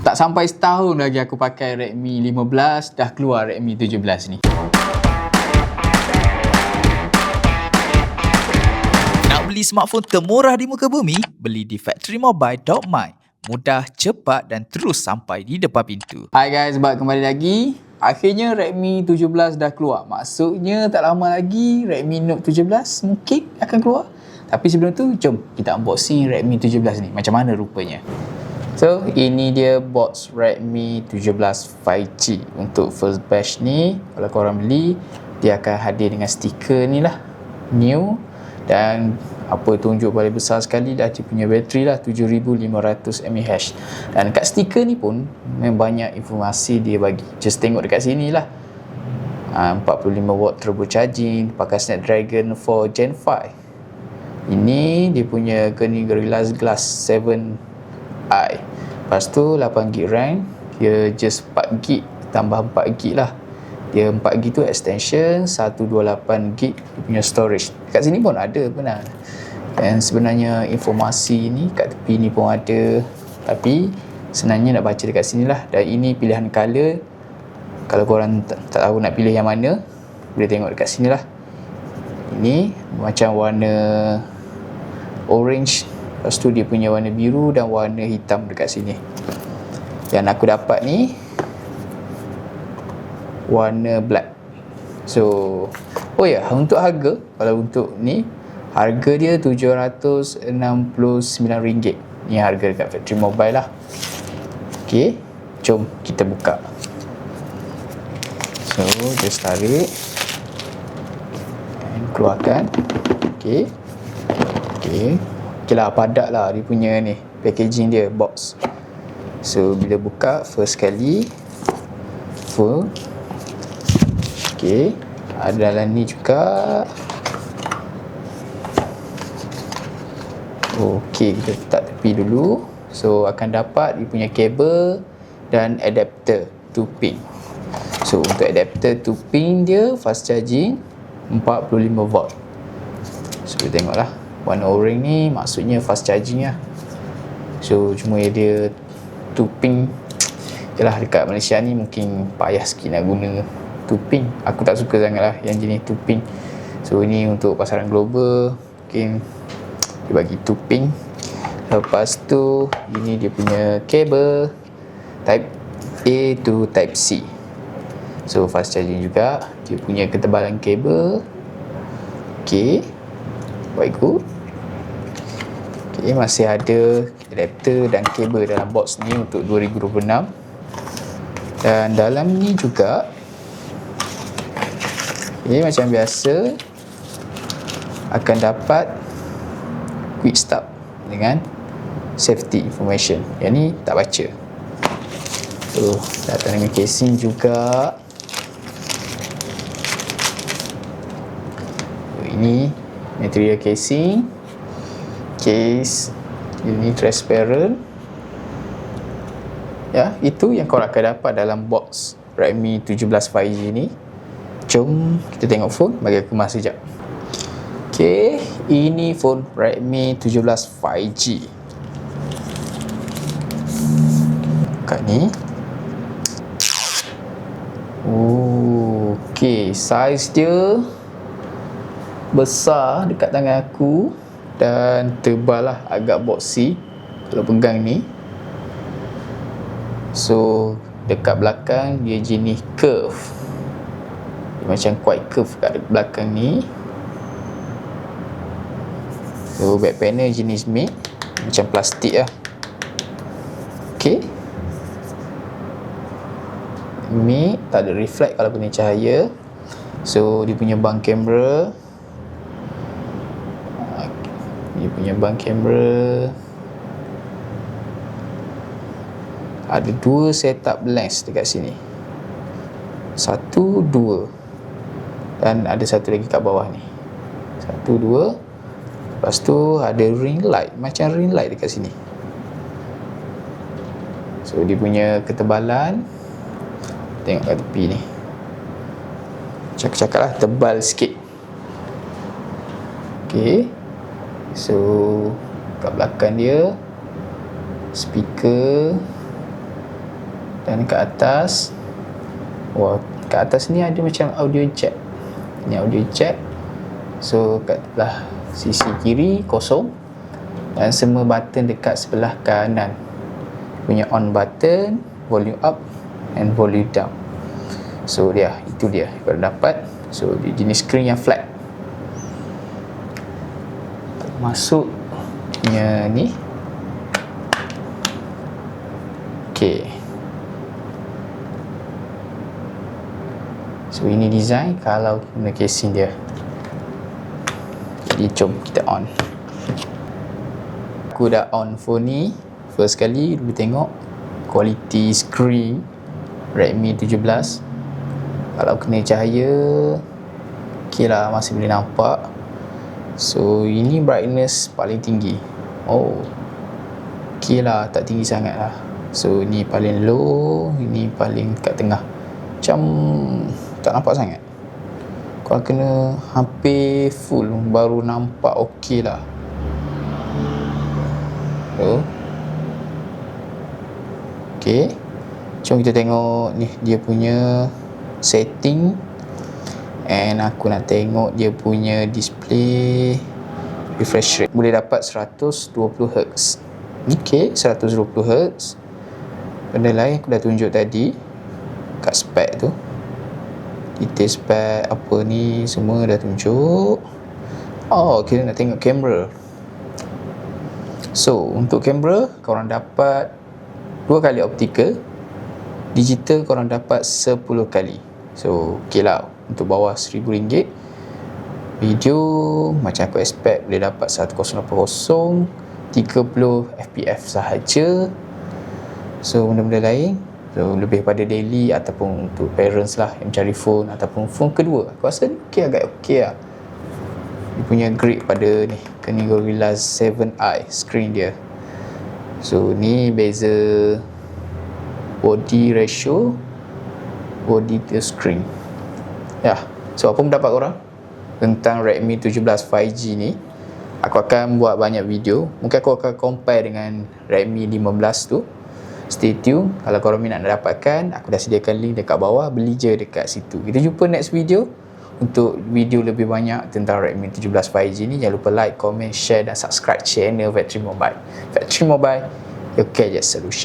Tak sampai setahun lagi aku pakai Redmi 15, dah keluar Redmi 17 ni. Nak beli smartphone termurah di muka bumi? Beli di factorymobile.my. Mudah, cepat dan terus sampai di depan pintu. Hai guys, balik kembali lagi. Akhirnya Redmi 17 dah keluar. Maksudnya tak lama lagi Redmi Note 17 mungkin akan keluar. Tapi sebelum tu, jom kita unboxing Redmi 17 ni. Macam mana rupanya. So, ini dia box Redmi 17 5G. Untuk first batch ni, kalau korang beli, dia akan hadir dengan stiker ni lah, new. Dan apa tunjuk paling besar sekali dah dia punya bateri lah, 7500 mAh. Dan kat stiker ni pun memang banyak informasi dia bagi. Just tengok dekat sini lah. 45W turbo charging, pakai Snapdragon 4 Gen 5. Ini dia punya Gorilla Glass 7i. Lepas tu 8GB RAM. Dia just 4GB tambah 4GB lah. Dia 4GB tu extension, 128GB dia punya storage. Kat sini pun ada benar. Dan sebenarnya informasi ni kat tepi ni pun ada. Tapi senangnya nak baca dekat sini lah. Dan ini pilihan color. Kalau korang tak tahu nak pilih yang mana, boleh tengok dekat sini lah. Ini macam warna orange. Lepas tu dia punya warna biru dan warna hitam dekat sini. Yang aku dapat ni warna black. So, oh ya, untuk harga, kalau untuk ni harga dia RM769. Ni harga dekat Factory Mobile lah. Okey, jom kita buka. So, just tarik dan keluarkan. Okey. Okey lah, padat lah dia punya ni packaging dia, box. So bila buka first kali full. Okey, ada dalam ni juga. Okey, kita letak tepi dulu. So akan dapat dia punya kabel dan adapter 2 pin. So untuk adapter 2 pin dia fast charging 45W. So kita tengoklah, warna orange ni maksudnya fast charging lah. So cuma dia 2 pin. Yalah, dekat Malaysia ni mungkin payah sikit nak guna 2 pin. Aku tak suka sangat lah yang jenis 2 pin. So ini untuk pasaran global, mungkin dia bagi 2 pin. Lepas tu ini dia punya kabel Type A to Type C. So fast charging juga. Dia punya ketebalan kabel. Okay, quite good. Okay, masih ada adapter dan kabel dalam box ni untuk 2026. Dan dalam ni juga, okay, macam biasa akan dapat quick start dengan safety information. Yang ni tak baca. So datang dengan casing juga. Ini material casing. Case ini transparent. Ya, itu yang korang akan dapat dalam box Redmi 17 5G ni. Jom kita tengok phone, bagi aku kemas sekejap. Okey, ini phone Redmi 17 5G. Kat ni. Okey, saiz dia besar dekat tangan aku dan tebal lah, agak boxy kalau pegang ni. So dekat belakang dia jenis curve. Dia macam quite curve kat belakang ni. So back panel jenis matte, macam plastik lah. Okay, matte, tak ada reflect kalau kena cahaya. So dia punya bang kamera, ada 2 setup lens dekat sini. 1, 2. Dan ada satu lagi kat bawah ni. 1, 2. Lepas tu ada ring light, macam ring light dekat sini. So dia punya ketebalan, tengok kat tepi ni, cakap-cakap lah, tebal sikit. Okay, So kat belakang dia speaker, dan kat atas, kat atas ni ada macam audio jack. Ni audio jack. So kat belah sisi kiri kosong, dan semua button dekat sebelah kanan punya on button, volume up and volume down. So itu dia baru dapat. So dia jenis screen yang flat. Masuk punya ni. Okay. So ini design kalau guna casing dia. Jadi jom kita on. Aku dah on phone ni. First kali dulu tengok quality screen Redmi 17. Kalau kena cahaya, okay lah, masih boleh nampak. So ini brightness paling tinggi. Okay lah, tak tinggi sangat lah. So ni paling low, ini paling kat tengah. Macam tak nampak sangat. Kalau kena hampir full baru nampak okay lah. Okay, jom kita tengok ni dia punya setting. And aku nak tengok dia punya display refresh rate. Boleh dapat 120Hz. Okay, 120Hz. Benda lain aku dah tunjuk tadi kat spek tu. Detail spek apa ni semua dah tunjuk. Kita nak tengok kamera. So untuk kamera korang dapat 2 kali optical. Digital korang dapat 10 kali. So okay lah, untuk bawah RM1,000. Video macam aku expect boleh dapat 1080 30fps sahaja. So benda-benda lain, so lebih pada daily ataupun untuk parents lah yang mencari phone ataupun phone kedua, aku rasa ni agak okay lah. Dia punya grade pada ni Kini Gorilla 7i screen dia. So ni beza body ratio, body to screen. So apa pendapat korang tentang Redmi 17 5G ni? Aku akan buat banyak video. Mungkin aku akan compare dengan Redmi 15 tu. Stay tune. Kalau korang minat nak dapatkan, aku dah sediakan link dekat bawah. Beli je dekat situ. Kita jumpa next video. Untuk video lebih banyak tentang Redmi 17 5G ni, jangan lupa like, comment, share dan subscribe channel Factory Mobile. Factory Mobile, your gadget solution.